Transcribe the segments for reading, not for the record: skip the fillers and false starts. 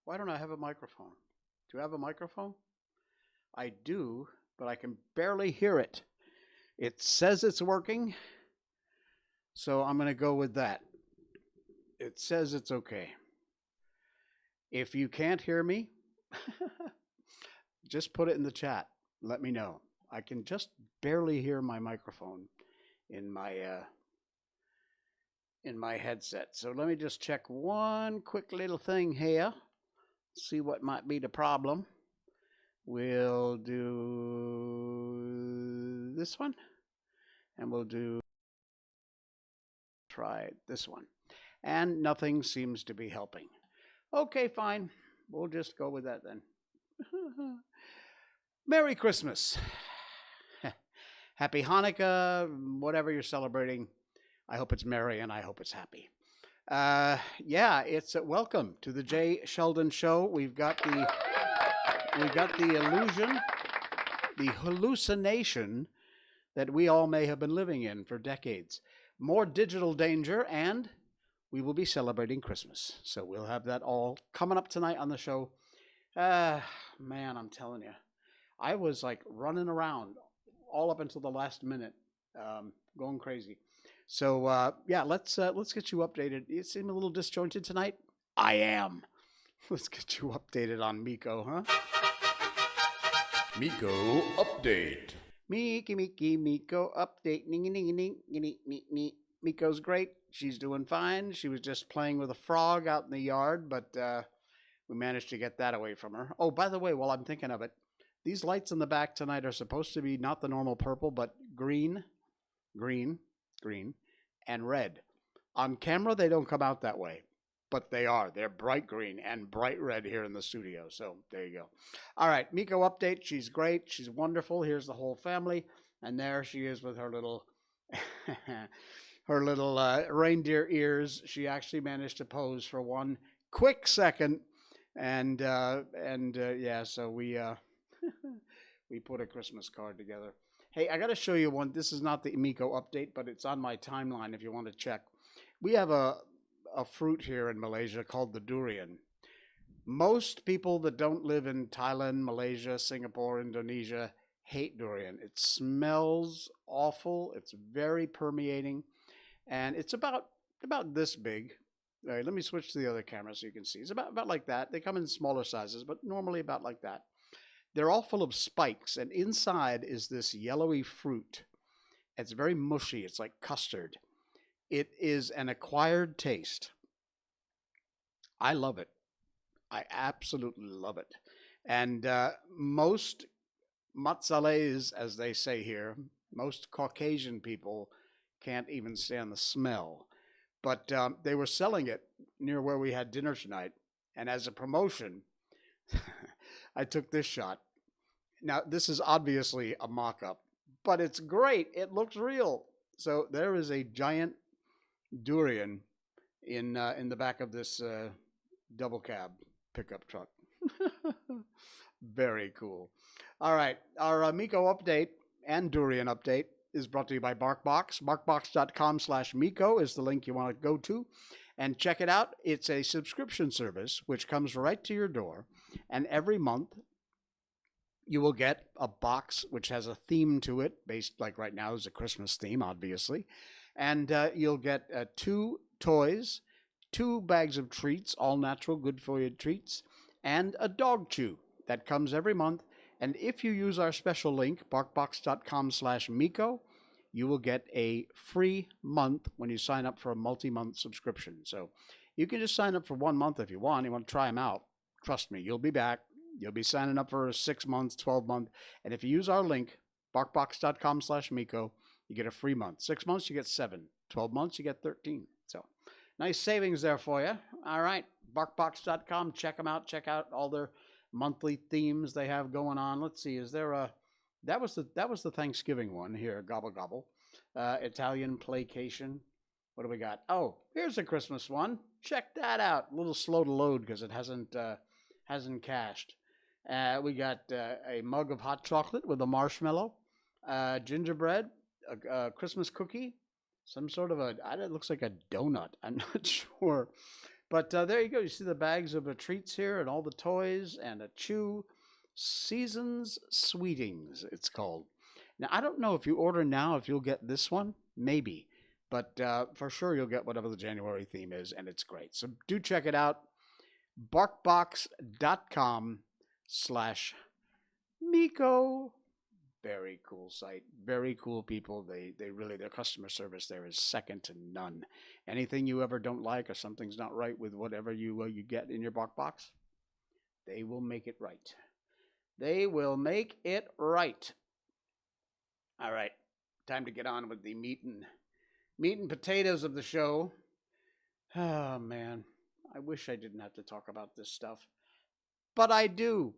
Why don't I have a microphone? Do you have a microphone? I do, but I can barely hear it. It says it's working, so I'm going to go with that. It says it's okay. If you can't hear me, just put it in the chat. Let me know. I can just barely hear my microphone in my headset. So let me just check one quick little thing here. See what might be the problem. We'll do this one, and we'll try this one. And nothing seems to be helping. Okay, fine. We'll just go with that then. Merry Christmas. Happy Hanukkah, whatever you're celebrating. I hope it's merry and I hope it's happy. Yeah, it's welcome to the Jay Sheldon Show. We've got the illusion, the hallucination that we all may have been living in for decades. More digital danger, and we will be celebrating Christmas. So we'll have that all coming up tonight on the show. Man, I'm telling you, I was like running around all up until the last minute, going crazy. So yeah, let's get you updated. You seem a little disjointed tonight. I am. Let's get you updated on Miko, huh? Miko update. Miko update. Miko's great. She's doing fine. She was just playing with a frog out in the yard, but we managed to get that away from her. Oh, by the way, while I'm thinking of it, these lights in the back tonight are supposed to be not the normal purple, but green, and red. On camera, they don't come out that way, but they are. They're bright green and bright red here in the studio. So there you go. All right, Miko update. She's great. She's wonderful. Here's the whole family, and there she is with her little, reindeer ears. She actually managed to pose for one quick second, and yeah. So we we put a Christmas card together. Hey, I got to show you one. This is not the Miko update, but it's on my timeline if you want to check. We have a fruit here in Malaysia called the durian. Most people that don't live in Thailand, Malaysia, Singapore, Indonesia hate durian. It smells awful. It's very permeating, and it's about this big. All right, let me switch to the other camera so you can see. It's about like that. They come in smaller sizes, but normally about like that. They're all full of spikes, and inside is this yellowy fruit. It's very mushy. It's like custard. It is an acquired taste. I love it. I absolutely love it. And most matzales, as they say here, most Caucasian people can't even stand the smell. But they were selling it near where we had dinner tonight. And as a promotion, I took this shot. Now, this is obviously a mock-up, but it's great. It looks real. So there is a giant durian in the back of this double cab pickup truck. Very cool. All right, our Miko update and durian update is brought to you by Barkbox. Barkbox.com/Miko is the link you want to go to and check it out. It's a subscription service which comes right to your door, and every month you will get a box which has a theme to it, based like right now is a Christmas theme, obviously. And you'll get 2 toys, 2 bags of treats, all natural, good for you treats, and a dog chew that comes every month. And if you use our special link, barkbox.com/Miko, you will get a free month when you sign up for a multi-month subscription. So you can just sign up for 1 month if you want. You want to try them out. Trust me, you'll be back. You'll be signing up for 6 months, 12 month. And if you use our link, barkbox.com/Miko, you get a free month. 6 months, you get 7. 12 months, you get 13. So nice savings there for you. All right, barkbox.com. Check them out. Check out all their monthly themes they have going on. Let's see. Is there a... That was the Thanksgiving one here, Gobble Gobble. Italian Placation. What do we got? Oh, here's a Christmas one. Check that out. A little slow to load because it hasn't cached. We got a mug of hot chocolate with a marshmallow, gingerbread, a Christmas cookie, some sort of it looks like a donut. I'm not sure. But there you go. You see the bags of treats here and all the toys and a chew. Seasons Sweetings, it's called. Now, I don't know if you order now if you'll get this one. Maybe. But for sure you'll get whatever the January theme is, and it's great. So do check it out. Barkbox.com/Miko. Very cool site. Very cool people. They really, their customer service there is second to none. Anything you ever don't like or something's not right with whatever you get in your Barkbox, they will make it right. They will make it right. All right, time to get on with the meat and potatoes of the show. Oh man, I wish I didn't have to talk about this stuff, but I do,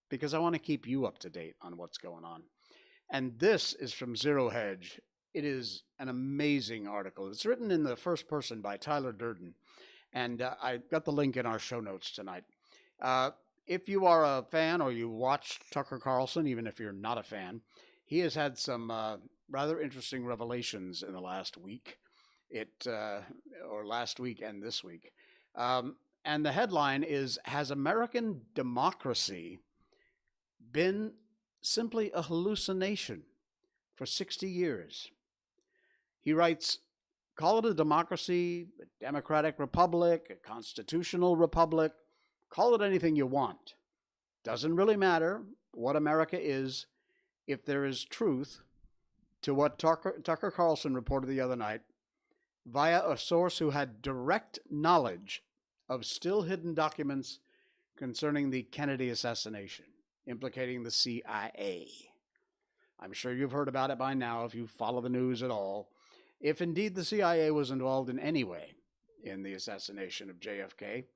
because I want to keep you up to date on what's going on. And this is from Zero Hedge. It is an amazing article. It's written in the first person by Tyler Durden, and I got the link in our show notes tonight. If you are a fan or you watch Tucker Carlson, even if you're not a fan, he has had some rather interesting revelations in the last week, or last week and this week. And the headline is, "Has American democracy been simply a hallucination for 60 years?" He writes, "Call it a democracy, a democratic republic, a constitutional republic, call it anything you want. Doesn't really matter what America is if there is truth to what Tucker Carlson reported the other night via a source who had direct knowledge of still hidden documents concerning the Kennedy assassination, implicating the CIA. I'm sure you've heard about it by now if you follow the news at all. If indeed the CIA was involved in any way in the assassination of JFK,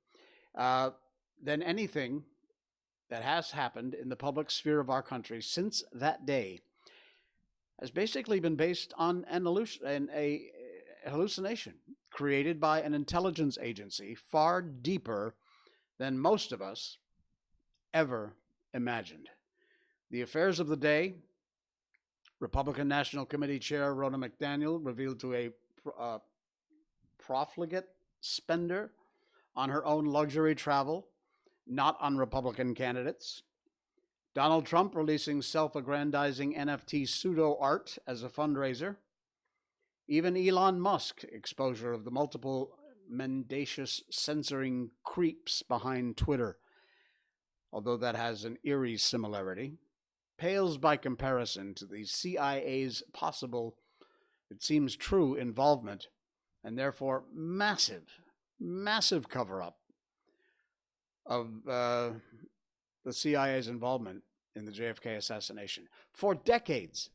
then anything that has happened in the public sphere of our country since that day has basically been based on a hallucination created by an intelligence agency far deeper than most of us ever imagined. The affairs of the day: Republican National Committee Chair Ronna McDaniel revealed to a profligate spender on her own luxury travel, not on Republican candidates. Donald Trump releasing self-aggrandizing NFT pseudo-art as a fundraiser. Even Elon Musk exposure of the multiple mendacious censoring creeps behind Twitter, although that has an eerie similarity, pales by comparison to the CIA's possible, it seems true, involvement, and therefore massive cover-up of the CIA's involvement in the JFK assassination for decades,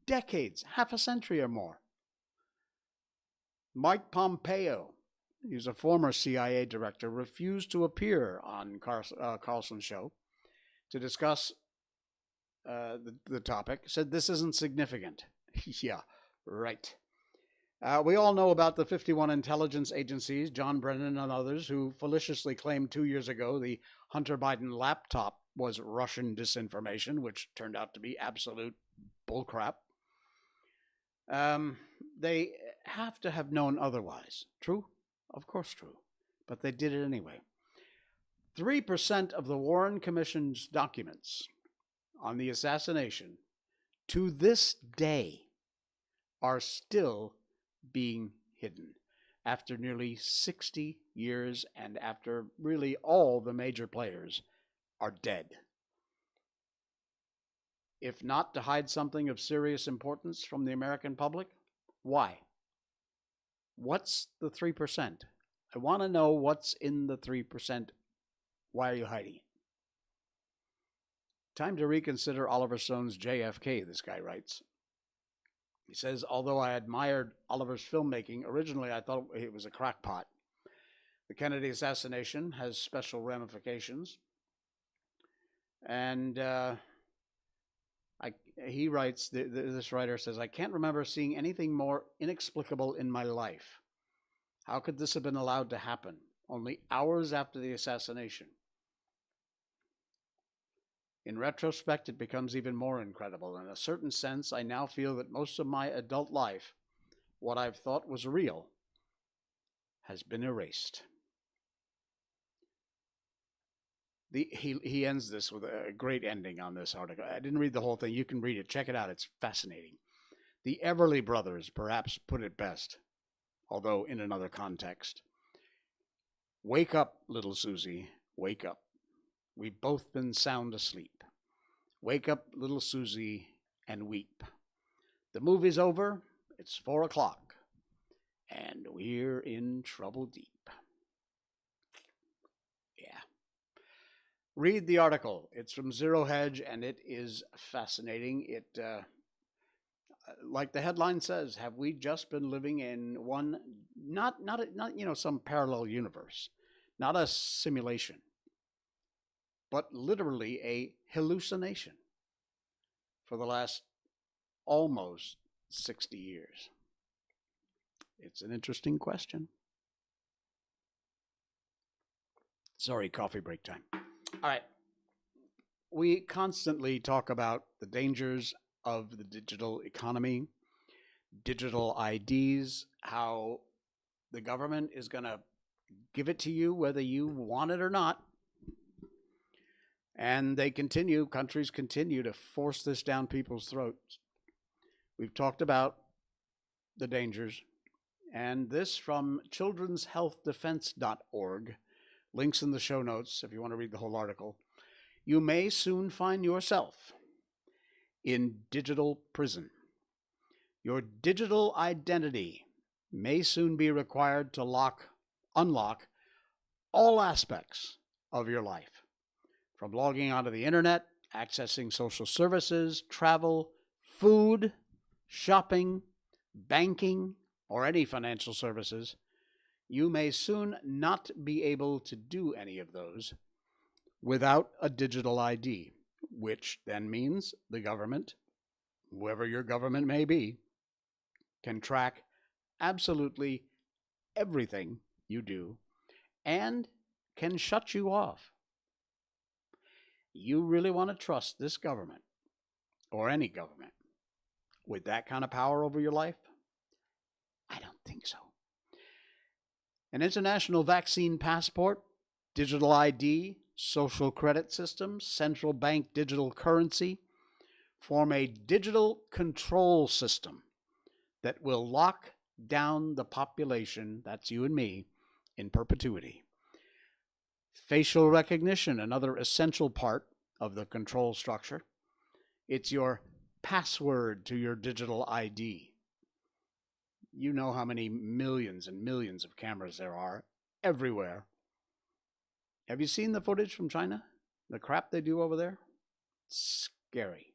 half a century or more. Mike Pompeo, he's a former CIA director, refused to appear on Carlson's show to discuss the topic, said this isn't significant. Yeah, right. We all know about the 51 intelligence agencies, John Brennan and others, who maliciously claimed 2 years ago the Hunter Biden laptop was Russian disinformation, which turned out to be absolute bullcrap. They have to have known otherwise. True? Of course true. But they did it anyway. 3% of the Warren Commission's documents on the assassination to this day are still being hidden after nearly 60 years and after really all the major players are dead. If not to hide something of serious importance from the American public, why? What's the 3%? I want to know what's in the 3%. Why are you hiding it? Time to reconsider Oliver Stone's JFK, this guy writes. He says, although I admired Oliver's filmmaking, originally I thought it was a crackpot. The Kennedy assassination has special ramifications. And he writes, this writer says, I can't remember seeing anything more inexplicable in my life. How could this have been allowed to happen only hours after the assassination? In retrospect, it becomes even more incredible. In a certain sense, I now feel that most of my adult life, what I've thought was real, has been erased. He ends this with a great ending on this article. I didn't read the whole thing. You can read it. Check it out. It's fascinating. The Everly Brothers perhaps put it best, although in another context. Wake up, little Susie. Wake up. We've both been sound asleep. Wake up, little Susie, and weep. The movie's over. It's 4 o'clock. And we're in trouble deep. Yeah. Read the article. It's from Zero Hedge, and it is fascinating. It, like the headline says, have we just been living in one, not some parallel universe, not a simulation, but literally a hallucination for the last almost 60 years? It's an interesting question. Sorry, coffee break time. All right. We constantly talk about the dangers of the digital economy, digital IDs, how the government is going to give it to you whether you want it or not. And countries continue to force this down people's throats. We've talked about the dangers. And this from childrenshealthdefense.org. Links in the show notes if you want to read the whole article. You may soon find yourself in digital prison. Your digital identity may soon be required to unlock all aspects of your life, from logging onto the internet, accessing social services, travel, food, shopping, banking, or any financial services. You may soon not be able to do any of those without a digital ID, which then means the government, whoever your government may be, can track absolutely everything you do and can shut you off. You really want to trust this government, or any government, with that kind of power over your life? I don't think so. An international vaccine passport, digital ID, social credit system, central bank digital currency form a digital control system that will lock down the population, that's you and me, in perpetuity. Facial recognition, another essential part of the control structure. It's your password to your digital ID. You know how many millions and millions of cameras there are everywhere. Have you seen the footage from China? The crap they do over there? Scary.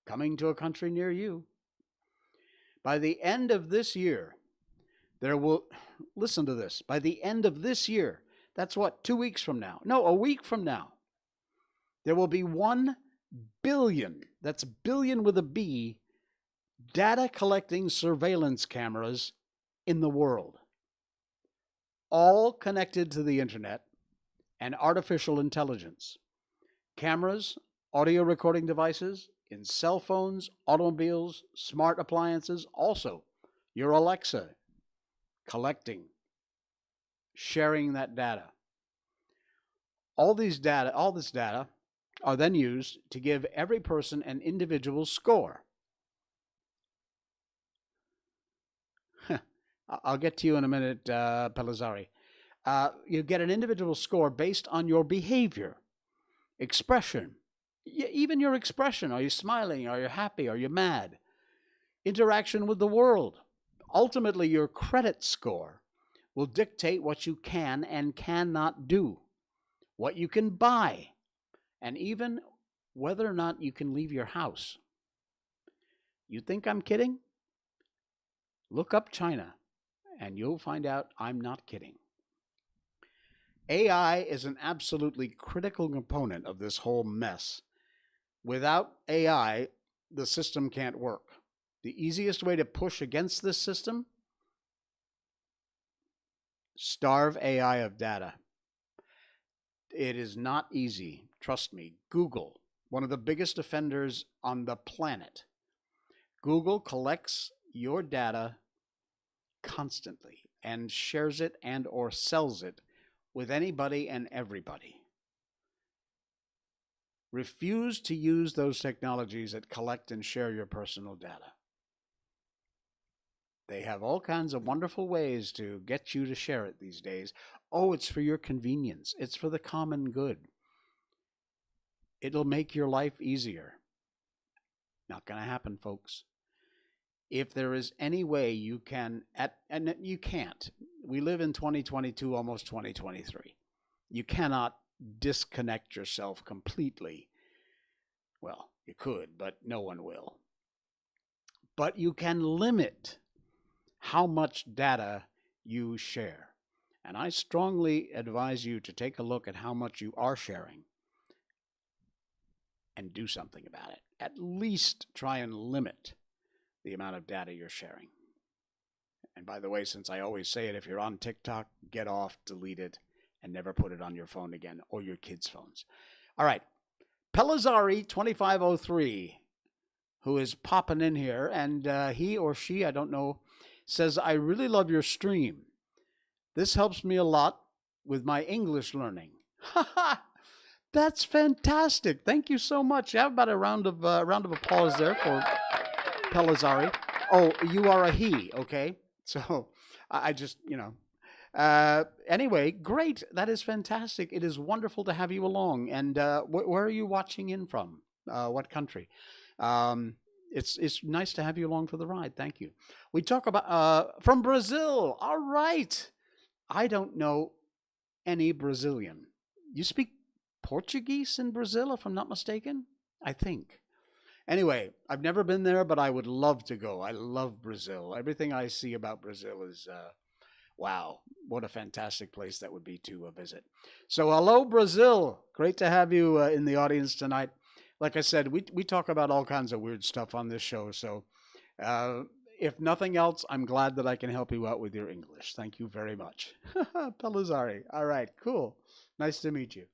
Coming to a country near you. By the end of this year, listen to this, by the end of this year, that's what, 2 weeks from now? No, a week from now, there will be 1 billion, that's billion with a B, data collecting surveillance cameras in the world, all connected to the internet and artificial intelligence. Cameras, audio recording devices in cell phones, automobiles, smart appliances, also your Alexa, collecting, sharing that data. All this data are then used to give every person an individual score. I'll get to you in a minute, Pellizzari. You get an individual score based on your behavior, expression, even your expression. Are you smiling? Are you happy? Are you mad? Interaction with the world. Ultimately, your credit score will dictate what you can and cannot do, what you can buy, and even whether or not you can leave your house. You think I'm kidding? Look up China, and you'll find out I'm not kidding. AI is an absolutely critical component of this whole mess. Without AI, the system can't work. The easiest way to push against this system? Starve AI of data. It is not easy. Trust me. Google, one of the biggest offenders on the planet. Google collects your data constantly and shares it and or sells it with anybody and everybody. Refuse to use those technologies that collect and share your personal data. They have all kinds of wonderful ways to get you to share it these days. Oh, it's for your convenience. It's for the common good. It'll make your life easier. Not going to happen, folks. If there is any way you can, and you can't. We live in 2022, almost 2023. You cannot disconnect yourself completely. Well, you could, but no one will. But you can limit how much data you share. And I strongly advise you to take a look at how much you are sharing and do something about it. At least try and limit the amount of data you're sharing. And by the way, since I always say it, if you're on TikTok, get off, delete it, and never put it on your phone again or your kids' phones. All right. Pelazari 2503, who is popping in here, and he or she, I don't know, says, I really love your stream. This helps me a lot with my English learning. That's fantastic. Thank you so much. How about a round of applause there for Pelazari? Oh, you are a he, okay? So I just, anyway, great. That is fantastic. It is wonderful to have you along. And where are you watching in from? What country? It's nice to have you along for the ride. Thank you. We talk about from Brazil. All right. I don't know any Brazilian. You speak Portuguese in Brazil, if I'm not mistaken? I think. Anyway, I've never been there, but I would love to go. I love Brazil. Everything I see about Brazil is, wow, what a fantastic place that would be to visit. So hello, Brazil. Great to have you in the audience tonight. Like I said, we talk about all kinds of weird stuff on this show. So if nothing else, I'm glad that I can help you out with your English. Thank you very much. Pelazari. All right, cool. Nice to meet you.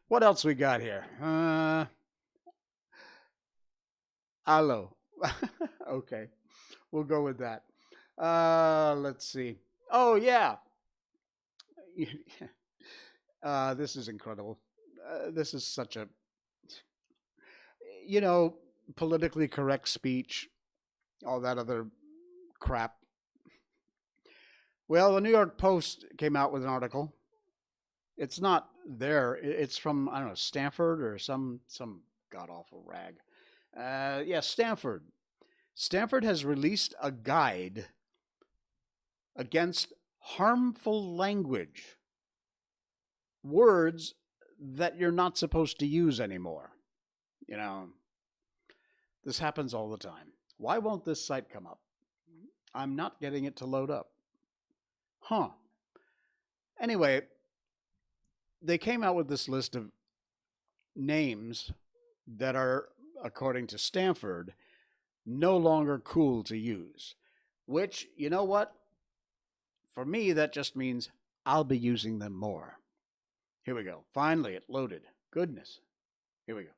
What else we got here? Hello. Okay, we'll go with that. Let's see. Oh, yeah. This is incredible. This is such a, politically correct speech, all that other crap. Well, the New York Post came out with an article. It's not there. It's from, I don't know, Stanford or some god-awful rag. Yeah, Stanford. Stanford has released a guide against harmful language. Words that you're not supposed to use anymore. This happens all the time. Why won't this site come up? I'm not getting it to load up. Anyway, they came out with this list of names that are, according to Stanford, no longer cool to use. Which, you know what? For me, that just means I'll be using them more. Here we go. Finally, it loaded. Goodness. Here we go.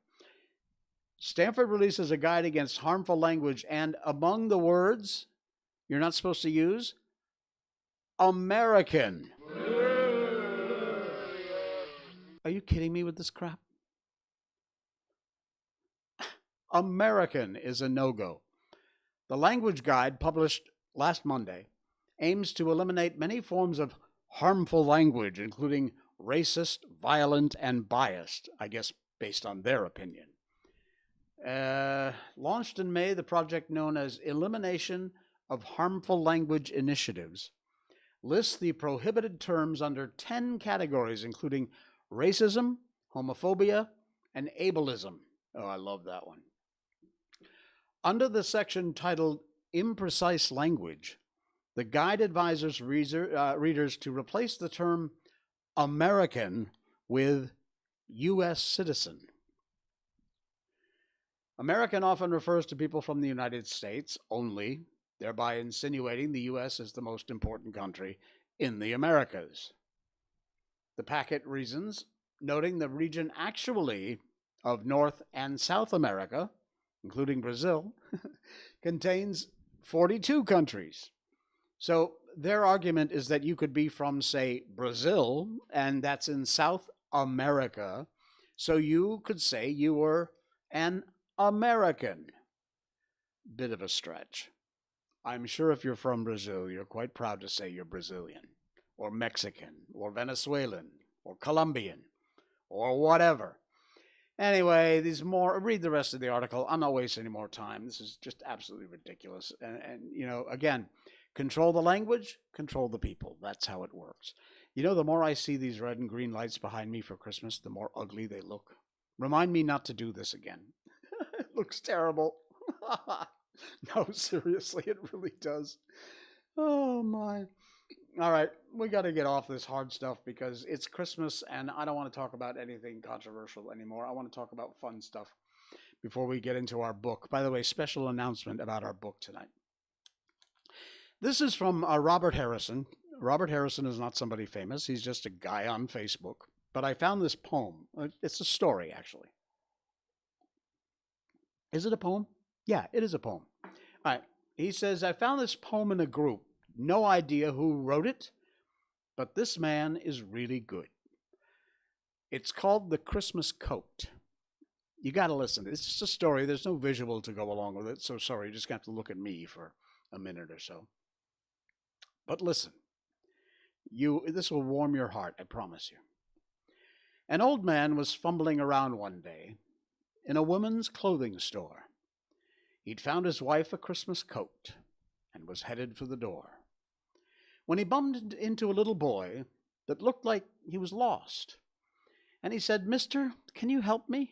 Stanford releases a guide against harmful language, and among the words you're not supposed to use, American. Are you kidding me with this crap? American is a no-go. The language guide, published last Monday, aims to eliminate many forms of harmful language, including racist, violent, and biased, I guess based on their opinion. Launched in May, the project known as Elimination of Harmful Language Initiatives lists the prohibited terms under 10 categories, including racism, homophobia, and ableism. Oh, I love that one. Under the section titled Imprecise Language, the guide advises readers to replace the term American with U.S. citizen. American often refers to people from the United States only, thereby insinuating the U.S. is the most important country in the Americas. The packet reasons, noting the region actually of North and South America, including Brazil, contains 42 countries. So their argument is that you could be from, say, Brazil, and that's in South America. So you could say you were an American. Bit of a stretch. I'm sure if you're from Brazil, you're quite proud to say you're Brazilian, or Mexican, or Venezuelan, or Colombian, or whatever. Anyway, read the rest of the article. I'm not wasting any more time. This is just absolutely ridiculous. And again, control the language, control the people. That's how it works. The more I see these red and green lights behind me for Christmas, the more ugly they look. Remind me not to do this again. It looks terrible. No, seriously, it really does. Oh, my. All right, we got to get off this hard stuff because it's Christmas and I don't want to talk about anything controversial anymore. I want to talk about fun stuff before we get into our book. By the way, special announcement about our book tonight. This is from Robert Harrison. Robert Harrison is not somebody famous. He's just a guy on Facebook. But I found this poem. It's a story, actually. Is it a poem? Yeah, it is a poem. All right. He says, I found this poem in a group. No idea who wrote it, but this man is really good. It's called The Christmas Coat. You got to listen. It's just a story. There's no visual to go along with it, so sorry. You just got to look at me for a minute or so. But listen. This will warm your heart, I promise you. An old man was fumbling around one day in a woman's clothing store. He'd found his wife a Christmas coat and was headed for the door, when he bumped into a little boy that looked like he was lost. And he said, Mister, can you help me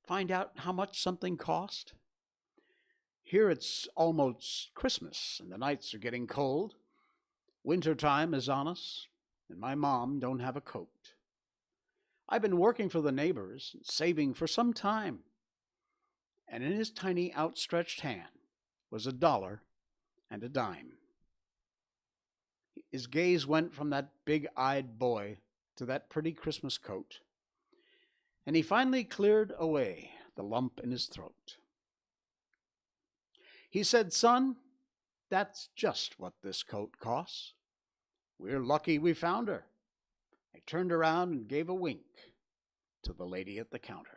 find out how much something cost? Here it's almost Christmas, and the nights are getting cold. Winter time is on us, and my mom don't have a coat. I've been working for the neighbors, saving for some time. And in his tiny outstretched hand was $1 and a dime. His gaze went from that big-eyed boy to that pretty Christmas coat, and he finally cleared away the lump in his throat. He said, Son, that's just what this coat costs. We're lucky we found her. I turned around and gave a wink to the lady at the counter.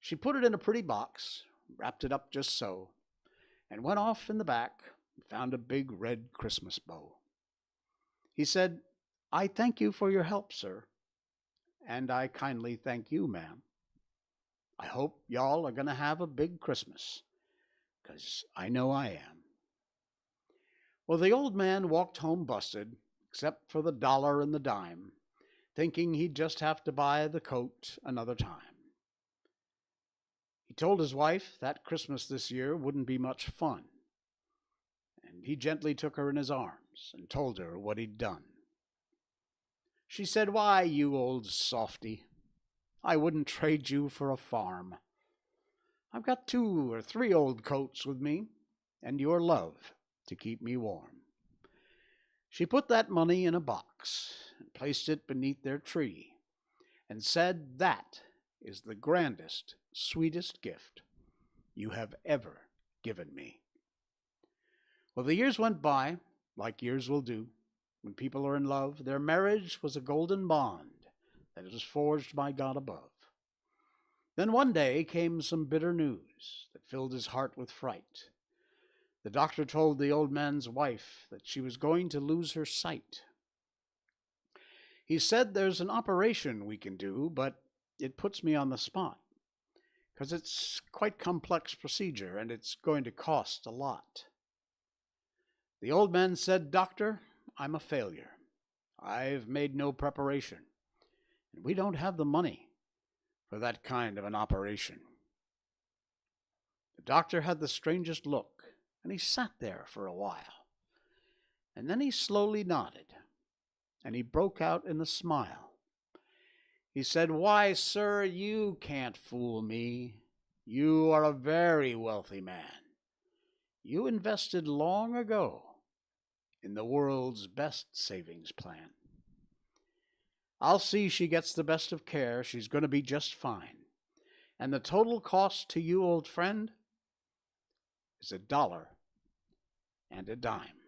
She put it in a pretty box, wrapped it up just so, and went off in the back and found a big red Christmas bow. He said, I thank you for your help, sir, and I kindly thank you, ma'am. I hope y'all are going to have a big Christmas, 'cause I know I am. Well, the old man walked home busted, except for the $1 and the dime, thinking he'd just have to buy the coat another time. He told his wife that Christmas this year wouldn't be much fun, and he gently took her in his arms and told her what he'd done. She said, Why, you old softy, I wouldn't trade you for a farm. I've got 2 or 3 old coats with me, and your love to keep me warm. She put that money in a box and placed it beneath their tree, and said, That is the grandest, sweetest gift you have ever given me. Well, the years went by, like years will do. When people are in love, their marriage was a golden bond that was forged by God above. Then one day came some bitter news that filled his heart with fright. The doctor told the old man's wife that she was going to lose her sight. He said, There's an operation we can do, but it puts me on the spot, 'cause it's quite complex procedure and it's going to cost a lot. The old man said, Doctor, I'm a failure. I've made no preparation, and we don't have the money for that kind of an operation. The doctor had the strangest look, and he sat there for a while. And then he slowly nodded, and he broke out in a smile. He said, Why, sir, you can't fool me. You are a very wealthy man. You invested long ago in the world's best savings plan. I'll see she gets the best of care. She's going to be just fine. And the total cost to you, old friend, is $1 and a dime.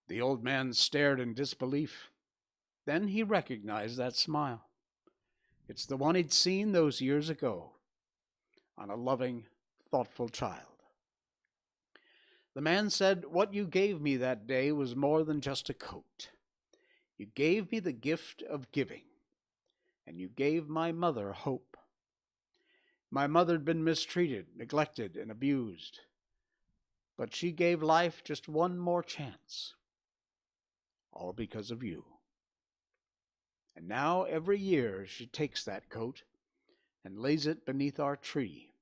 The old man stared in disbelief. Then he recognized that smile. It's the one he'd seen those years ago on a loving, thoughtful child. The man said, "What you gave me that day was more than just a coat. You gave me the gift of giving, and you gave my mother hope. My mother had been mistreated, neglected, and abused, but she gave life just one more chance, all because of you. And now every year she takes that coat and lays it beneath our tree.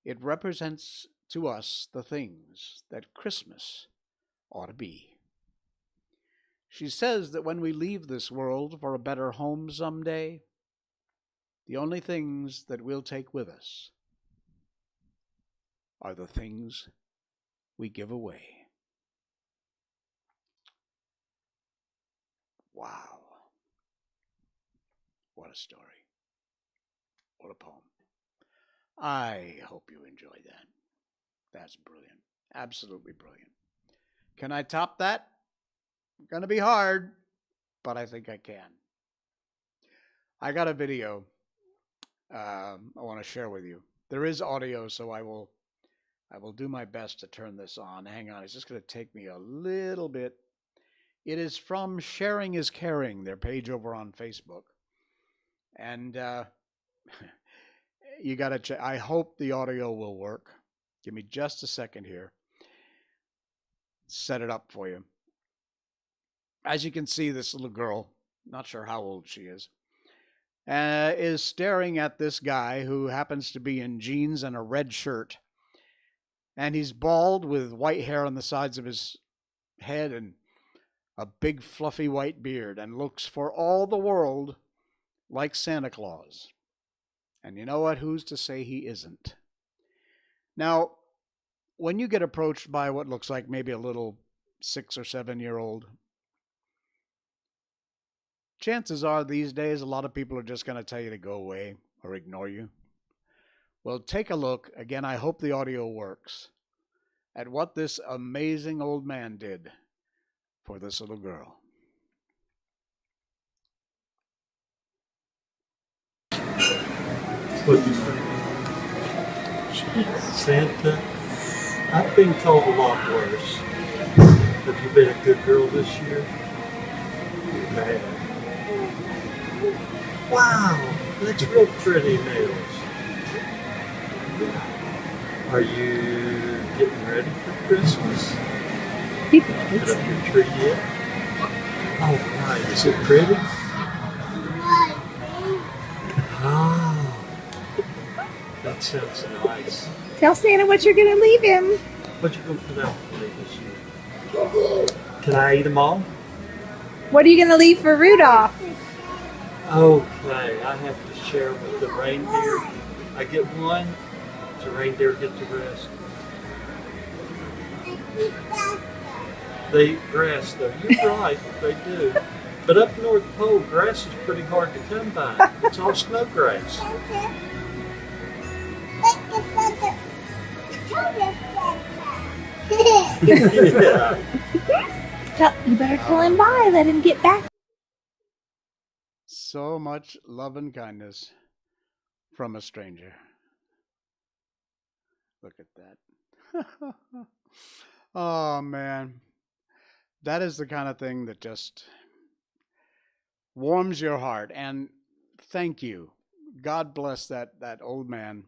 It represents to us the things that Christmas ought to be. She says that when we leave this world for a better home someday, the only things that we'll take with us are the things we give away." Wow. What a story. What a poem. I hope you enjoyed that. That's brilliant. Absolutely brilliant. Can I top that? Gonna be hard, but I think I can. I got a video I want to share with you. There is audio, so I will do my best to turn this on. Hang on, it's just going to take me a little bit. It is from Sharing is Caring, their page over on Facebook. And you got to check. I hope the audio will work. Give me just a second here. Set it up for you. As you can see, this little girl, not sure how old she is staring at this guy who happens to be in jeans and a red shirt. And he's bald with white hair on the sides of his head and a big fluffy white beard, and looks for all the world like Santa Claus. And you know what? Who's to say he isn't? Now, when you get approached by what looks like maybe a little 6 or 7-year-old, chances are these days a lot of people are just going to tell you to go away or ignore you. Well, take a look. Again, I hope the audio works. At what this amazing old man did for this little girl. What do you think? Santa, I've been told a lot worse. Have you been a good girl this year? You have. Wow, that's real pretty nails. Are you getting ready for Christmas? Put up your tree yet? Oh, right. Is it pretty? Oh, that sounds nice. Tell Santa what you're going to leave him. What you going to put out for me this year? Can I eat them all? What are you going to leave for Rudolph? Okay, I have to share with the reindeer. I get one, the reindeer get the rest. They eat grass though. You're right, they do. But up North Pole, grass is pretty hard to come by. It's all snow grass. Yeah. You better pull him by. Let him get back. So much love and kindness from a stranger. Look at that. Oh, man. That is the kind of thing that just warms your heart. And thank you. God bless that old man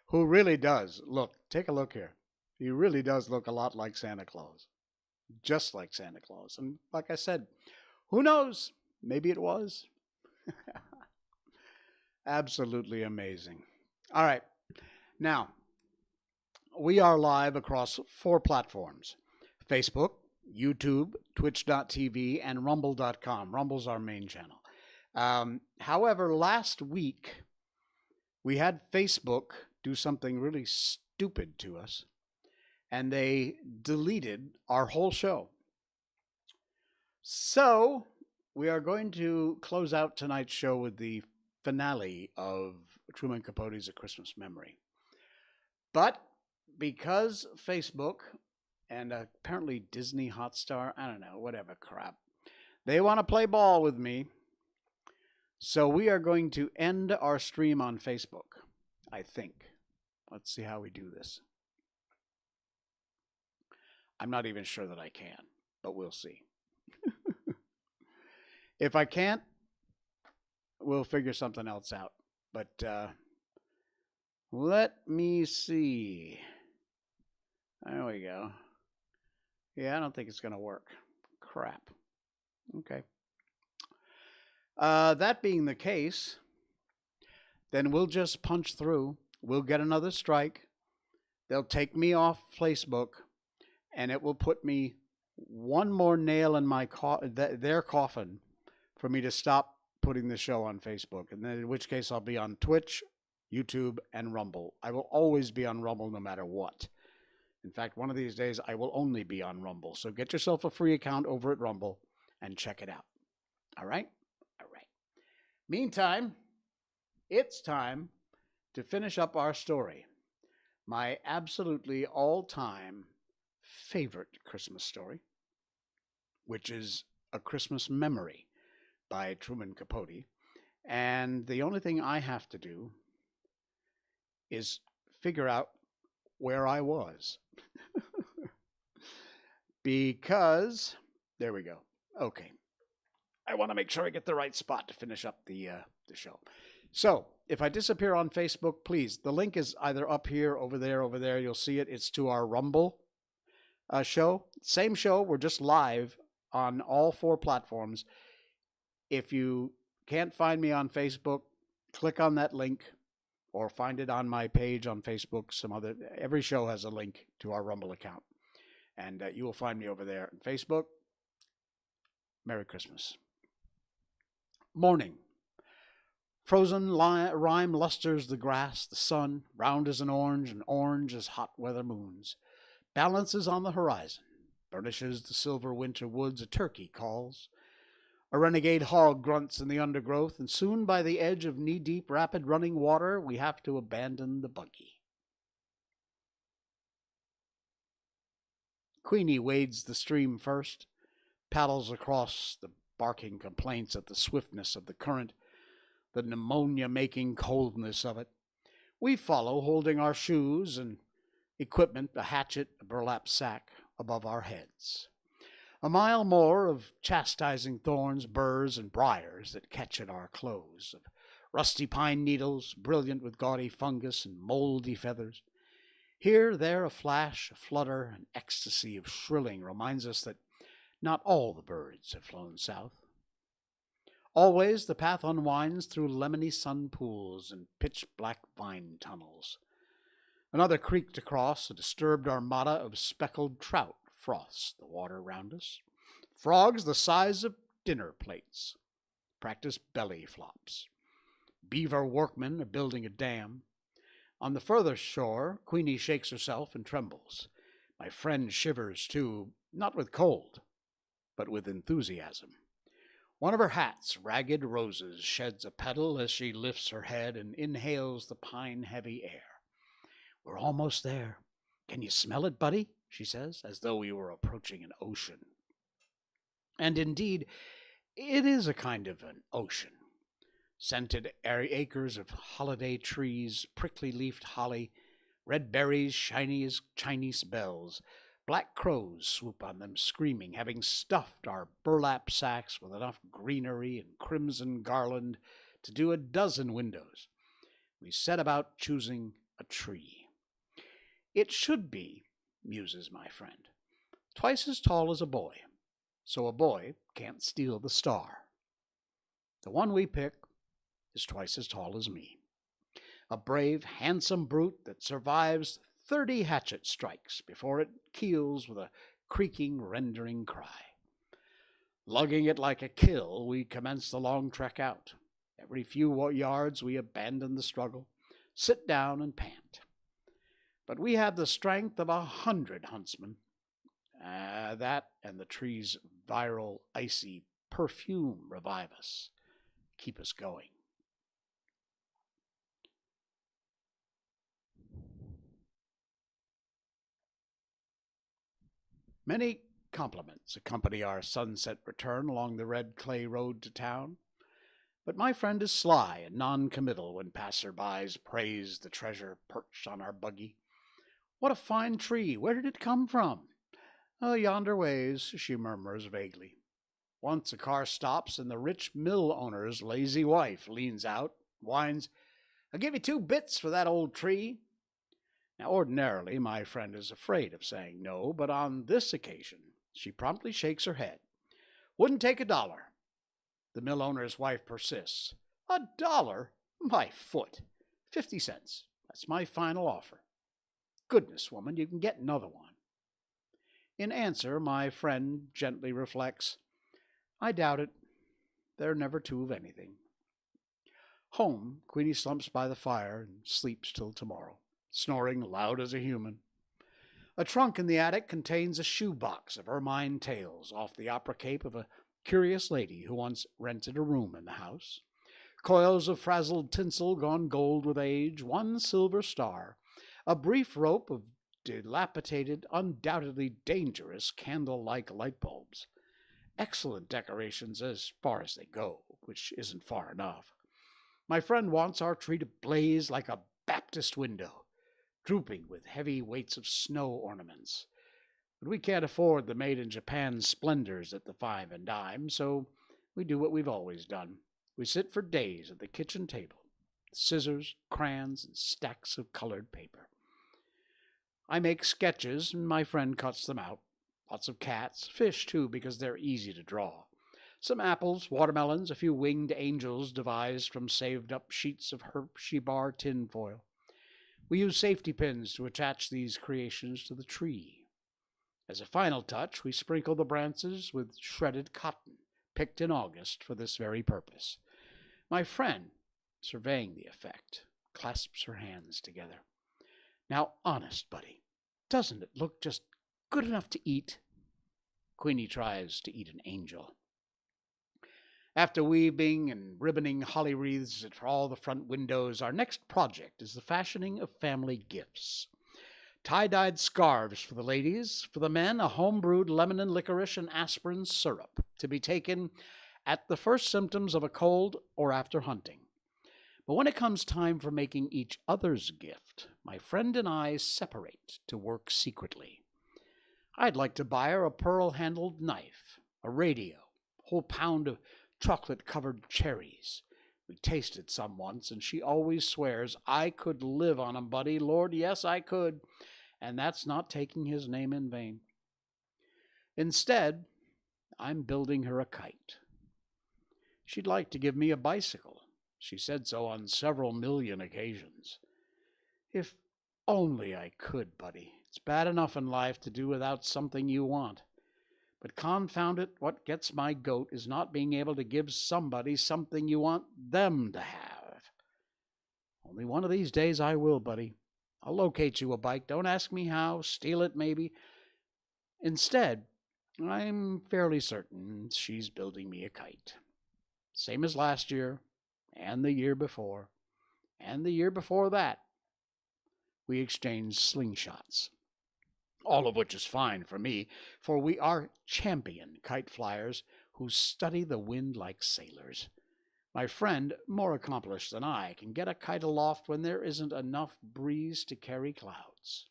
who really does look. Take a look here. He really does look a lot like Santa Claus. Just like Santa Claus. And like I said, who knows? Maybe it was. Absolutely amazing. All right. Now, we are live across 4 platforms: Facebook, YouTube, Twitch.tv, and Rumble.com. Rumble's our main channel. However, last week, we had Facebook do something really stupid to us, and they deleted our whole show. So, we are going to close out tonight's show with the finale of Truman Capote's A Christmas Memory. But because Facebook and apparently Disney Hotstar, I don't know, whatever crap, they want to play ball with me. So we are going to end our stream on Facebook, I think. Let's see how we do this. I'm not even sure that I can, but we'll see. If I can't, we'll figure something else out. But let me see. There we go. Yeah, I don't think it's going to work. Crap. Okay. That being the case, then we'll just punch through. We'll get another strike. They'll take me off Facebook, and it will put me one more nail in my their coffin for me to stop putting the show on Facebook. And then in which case I'll be on Twitch, YouTube, and Rumble. I will always be on Rumble no matter what. In fact, one of these days I will only be on Rumble. So get yourself a free account over at Rumble and check it out. All right? All right. Meantime, it's time to finish up our story. My absolutely all-time favorite Christmas story, which is A Christmas Memory by Truman Capote. And the only thing I have to do is figure out where I was. Because, there we go. Okay. I want to make sure I get the right spot to finish up the show. So, if I disappear on Facebook, please, the link is either up here, over there, you'll see it. It's to our Rumble show. Same show, we're just live on all 4 platforms. If you can't find me on Facebook, click on that link or find it on my page on Facebook. Every show has a link to our Rumble account. And you will find me over there on Facebook. Merry Christmas. Morning. Frozen rime lusters the grass, the sun, round as an orange, and orange as hot weather moons. Balances on the horizon, burnishes the silver winter woods, a turkey calls. A renegade hog grunts in the undergrowth, and soon by the edge of knee-deep, rapid-running water, we have to abandon the buggy. Queenie wades the stream first, paddles across the barking complaints at the swiftness of the current, the pneumonia-making coldness of it. We follow, holding our shoes and equipment, a hatchet, a burlap sack, above our heads. A mile more of chastising thorns, burrs, and briars that catch at our clothes, of rusty pine needles, brilliant with gaudy fungus and moldy feathers. Here, there, a flash, a flutter, an ecstasy of shrilling reminds us that not all the birds have flown south. Always the path unwinds through lemony sun pools and pitch-black vine tunnels. Another creek to cross, a disturbed armada of speckled trout froths the water round us. Frogs the size of dinner plates practice belly flops. Beaver workmen are building a dam. On the further shore, Queenie shakes herself and trembles. My friend shivers too, not with cold, but with enthusiasm. One of her hat's ragged roses sheds a petal as she lifts her head and inhales the pine-heavy air. We're almost there. Can you smell it, buddy? She says, as though we were approaching an ocean. And indeed, it is a kind of an ocean. Scented acres of holiday trees, prickly-leafed holly, red berries shiny as Chinese bells. Black crows swoop on them, screaming, having stuffed our burlap sacks with enough greenery and crimson garland to do a dozen windows. We set about choosing a tree. It should be, muses my friend, twice as tall as a boy, so a boy can't steal the star. The one we pick is twice as tall as me. A brave, handsome brute that survives 30 hatchet strikes before it keels with a creaking, rending cry. Lugging it like a kill, we commence the long trek out. Every few yards we abandon the struggle, sit down and pant. But we have the strength of 100 huntsmen. That and the tree's viral, icy perfume revive us, keep us going. Many compliments accompany our sunset return along the red clay road to town. But my friend is sly and non-committal when passer-bys praise the treasure perched on our buggy. What a fine tree! Where did it come from? Oh, yonder ways, she murmurs vaguely. Once a car stops and the rich mill owner's lazy wife leans out, whines, "I'll give you 2 bits for that old tree." Now, ordinarily, my friend is afraid of saying no, but on this occasion, she promptly shakes her head. "Wouldn't take $1. The mill owner's wife persists. $1? My foot! 50 cents. That's my final offer. Goodness, woman, you can get another one." In answer, my friend gently reflects, "I doubt it. They're never 2 of anything." Home, Queenie slumps by the fire and sleeps till tomorrow, snoring loud as a human. A trunk in the attic contains a shoe box of ermine tails off the opera cape of a curious lady who once rented a room in the house. Coils of frazzled tinsel gone gold with age, 1 silver star, a brief rope of dilapidated, undoubtedly dangerous candle-like light bulbs. Excellent decorations as far as they go, which isn't far enough. My friend wants our tree to blaze like a Baptist window, drooping with heavy weights of snow ornaments. But we can't afford the made-in-Japan splendors at the 5 and dime, so we do what we've always done. We sit for days at the kitchen table, scissors, crayons, and stacks of colored paper. I make sketches, and my friend cuts them out. Lots of cats, fish too, because they're easy to draw. Some apples, watermelons, a few winged angels devised from saved-up sheets of Hershey-bar tinfoil. We use safety pins to attach these creations to the tree. As a final touch, we sprinkle the branches with shredded cotton, picked in August for this very purpose. My friend, surveying the effect, clasps her hands together. "Now, honest, buddy, doesn't it look just good enough to eat?" Queenie tries to eat an angel. After weaving and ribboning holly wreaths for all the front windows, our next project is the fashioning of family gifts. Tie-dyed scarves for the ladies, for the men a home-brewed lemon and licorice and aspirin syrup, to be taken at the first symptoms of a cold or after hunting. But when it comes time for making each other's gift, my friend and I separate to work secretly. I'd like to buy her a pearl-handled knife, a radio, a whole pound of chocolate-covered cherries. We tasted some once, and she always swears, "I could live on 'em, buddy. Lord, yes, I could." And that's not taking his name in vain. Instead, I'm building her a kite. She'd like to give me a bicycle. She said so on several million occasions. If only I could, buddy. It's bad enough in life to do without something you want. But confound it, what gets my goat is not being able to give somebody something you want them to have. Only one of these days I will, buddy. I'll locate you a bike. Don't ask me how. Steal it, maybe. Instead, I'm fairly certain she's building me a kite. Same as last year, and the year before, and the year before that. We exchanged slingshots. All of which is fine for me, for we are champion kite flyers who study the wind like sailors. My friend, more accomplished than I, can get a kite aloft when there isn't enough breeze to carry clouds.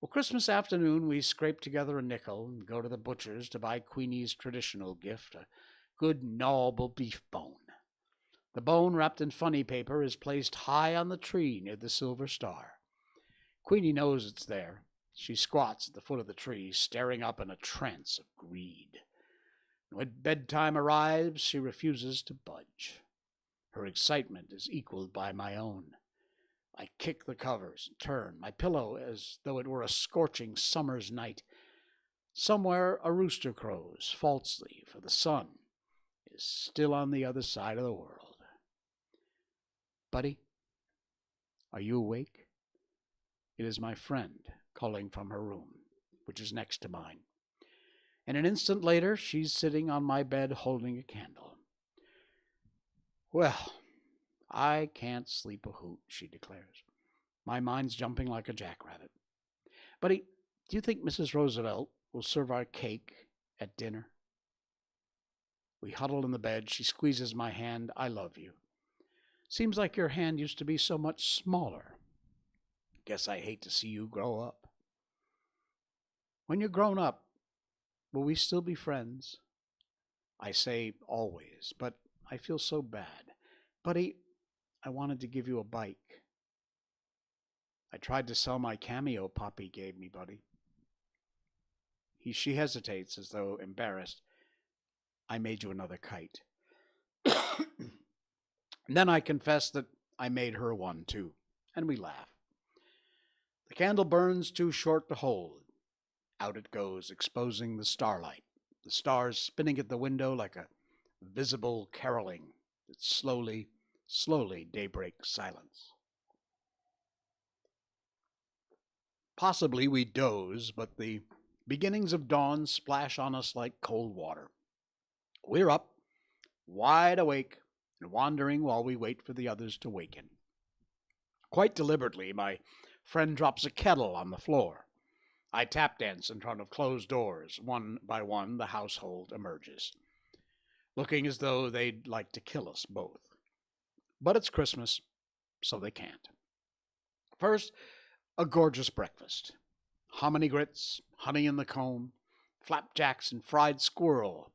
Well, Christmas afternoon, we scrape together a nickel and go to the butcher's to buy Queenie's traditional gift, a good gnawable beef bone. The bone, wrapped in funny paper, is placed high on the tree near the silver star. Queenie knows it's there. She squats at the foot of the tree, staring up in a trance of greed. When bedtime arrives, she refuses to budge. Her excitement is equaled by my own. I kick the covers and turn my pillow as though it were a scorching summer's night. Somewhere a rooster crows falsely, for the sun is still on the other side of the world. Buddy, are you awake? It is my friend calling from her room, which is next to mine. and an instant later she's sitting on my bed holding a candle. "Well, I can't sleep a hoot," she declares. "My mind's jumping like a jackrabbit. Buddy, do you think Mrs. Roosevelt will serve our cake at dinner?" We huddle in the bed. She squeezes my hand. "I love you. Seems like your hand used to be so much smaller. Guess I hate to see you grow up." "When you're grown up, will we still be friends?" I say always, but I feel so bad. "Buddy, I wanted to give you a bike. I tried to sell my cameo Poppy gave me, Buddy." She hesitates as though embarrassed. "I made you another kite." And then I confess that I made her one too, and we laugh. The candle burns too short to hold. Out it goes, exposing the starlight, the stars spinning at the window like a visible caroling that slowly, slowly daybreak silence. Possibly we doze, but the beginnings of dawn splash on us like cold water. We're up, wide awake, and wandering while we wait for the others to waken. Quite deliberately, my friend drops a kettle on the floor. I tap dance in front of closed doors. One by one, the household emerges, looking as though they'd like to kill us both. But it's Christmas, so they can't. First, a gorgeous breakfast. Hominy grits, honey in the comb, flapjacks, and fried squirrel,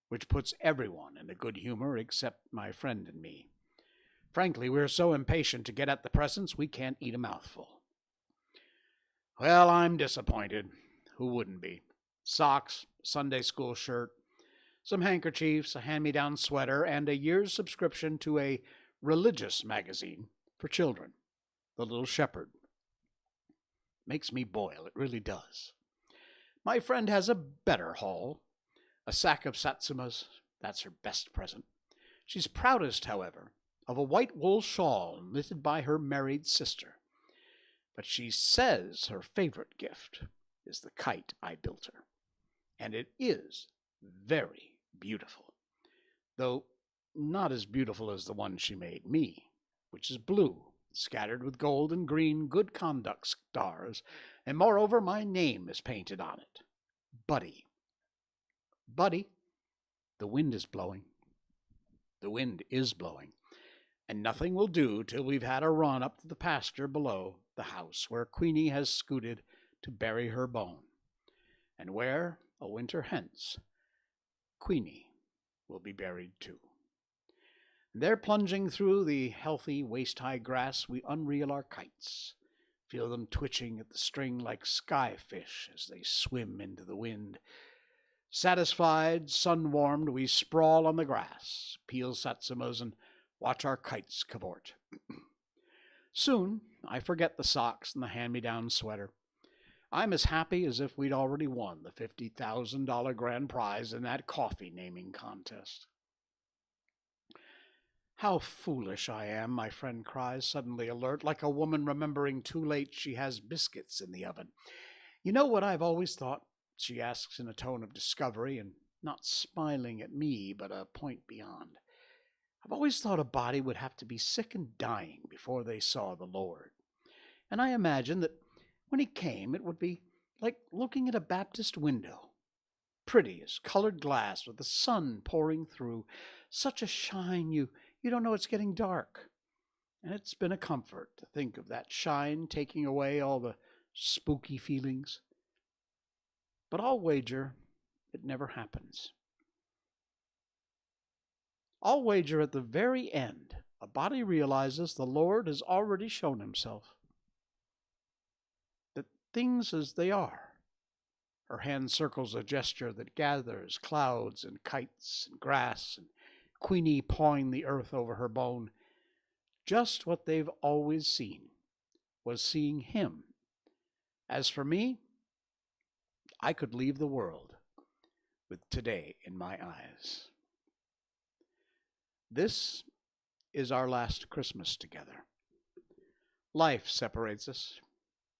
which puts everyone in a good humor except my friend and me. Frankly, we're so impatient to get at the presents we can't eat a mouthful. Well, I'm disappointed. Who wouldn't be? Socks, Sunday school shirt, some handkerchiefs, a hand-me-down sweater, and a year's subscription to a religious magazine for children, The Little Shepherd. Makes me boil, it really does. My friend has a better haul. A sack of satsumas, that's her best present. She's proudest, however, of a white wool shawl knitted by her married sister. But she says her favorite gift is the kite I built her. And it is very beautiful, though not as beautiful as the one she made me, which is blue, scattered with gold and green good conduct stars, and moreover my name is painted on it. Buddy. Buddy, the wind is blowing. The wind is blowing, and nothing will do till we've had a run up to the pasture below the house where Queenie has scooted to bury her bone, and where, a winter hence, Queenie will be buried too. And there, plunging through the healthy waist-high grass, we unreel our kites, feel them twitching at the string like sky-fish as they swim into the wind. Satisfied, sun-warmed, we sprawl on the grass, peel satsumas, and watch our kites cavort. Soon, I forget the socks and the hand-me-down sweater. I'm as happy as if we'd already won the $50,000 grand prize in that coffee naming contest. "How foolish I am," my friend cries, suddenly alert, like a woman remembering too late she has biscuits in the oven. "You know what I've always thought?" she asks in a tone of discovery, and not smiling at me, but a point beyond. "I've always thought a body would have to be sick and dying before they saw the Lord. And I imagine that when he came, it would be like looking at a Baptist window, pretty as colored glass with the sun pouring through, such a shine you don't know it's getting dark. And it's been a comfort to think of that shine taking away all the spooky feelings. But I'll wager it never happens. I'll wager at the very end, a body realizes the Lord has already shown himself. That things as they are." Her hand circles a gesture that gathers clouds and kites and grass and Queenie pawing the earth over her bone. Just what they've always seen was seeing him. As for me, I could leave the world with today in my eyes. This is our last Christmas together. Life separates us.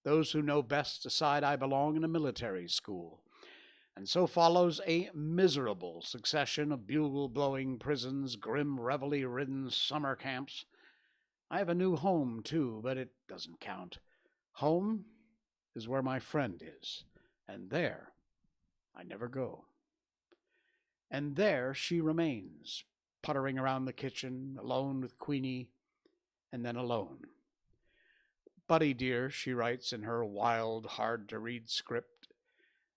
Those who know best decide I belong in a military school. And so follows a miserable succession of bugle-blowing prisons, grim reveille-ridden summer camps. I have a new home, too, but it doesn't count. Home is where my friend is, and there I never go. And there she remains, puttering around the kitchen, alone with Queenie, and then alone. Buddy dear, she writes in her wild, hard-to-read script,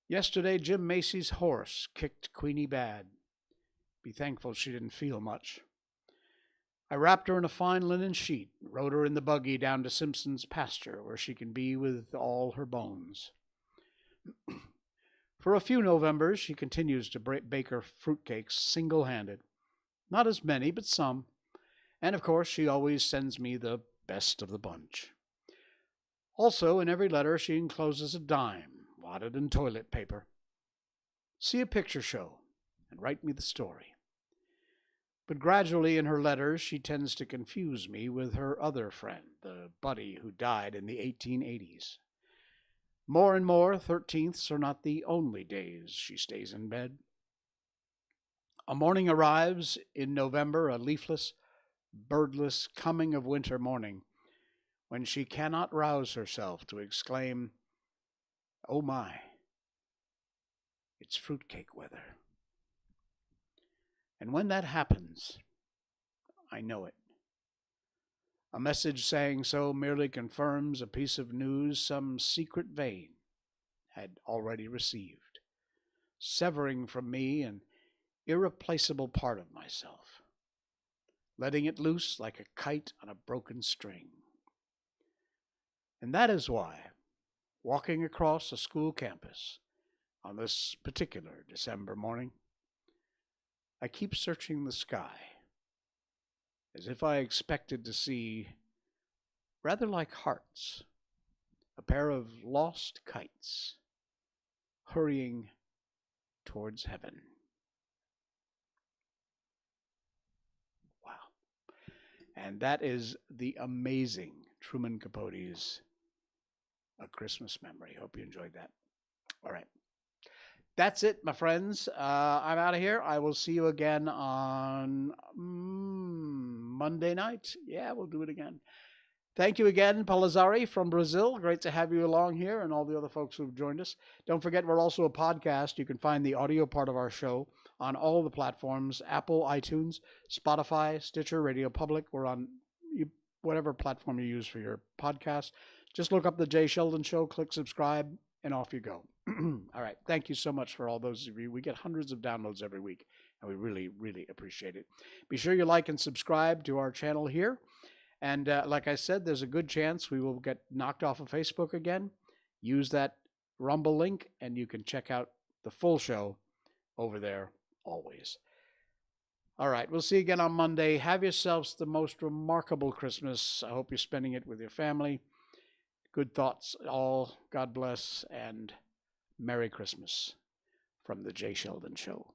yesterday Jim Macy's horse kicked Queenie bad. Be thankful she didn't feel much. I wrapped her in a fine linen sheet, rode her in the buggy down to Simpson's pasture, where she can be with all her bones. For a few Novembers, she continues to bake her fruitcakes single-handed. Not as many, but some. And, of course, she always sends me the best of the bunch. Also, in every letter, she encloses a dime, wadded in toilet paper. See a picture show, and write me the story. But gradually in her letters, she tends to confuse me with her other friend, the Buddy who died in the 1880s. More and more, 13ths are not the only days she stays in bed. A morning arrives in November, a leafless, birdless coming of winter morning, when she cannot rouse herself to exclaim, "Oh my, it's fruitcake weather." And when that happens, I know it. A message saying so merely confirms a piece of news some secret vein had already received, severing from me an irreplaceable part of myself, letting it loose like a kite on a broken string. And that is why, walking across a school campus on this particular December morning, I keep searching the sky, as if I expected to see, rather like hearts, a pair of lost kites hurrying towards heaven. Wow. And that is the amazing Truman Capote's A Christmas Memory. Hope you enjoyed that. All right. That's it, my friends. I'm out of here. I will see you again on Monday night. Yeah, we'll do it again. Thank you again, Palazari from Brazil. Great to have you along here and all the other folks who've joined us. Don't forget, we're also a podcast. You can find the audio part of our show on all the platforms, Apple, iTunes, Spotify, Stitcher, Radio Public. We're on whatever platform you use for your podcast. Just look up The Jay Sheldon Show, click subscribe, and off you go. All right. Thank you so much for all those of you. We get hundreds of downloads every week, and we really, really appreciate it. Be sure you like and subscribe to our channel here. And like I said, there's a good chance we will get knocked off of Facebook again. Use that Rumble link, and you can check out the full show over there always. All right. We'll see you again on Monday. Have yourselves the most remarkable Christmas. I hope you're spending it with your family. Good thoughts all. God bless, and Merry Christmas from The Jay Sheldon Show.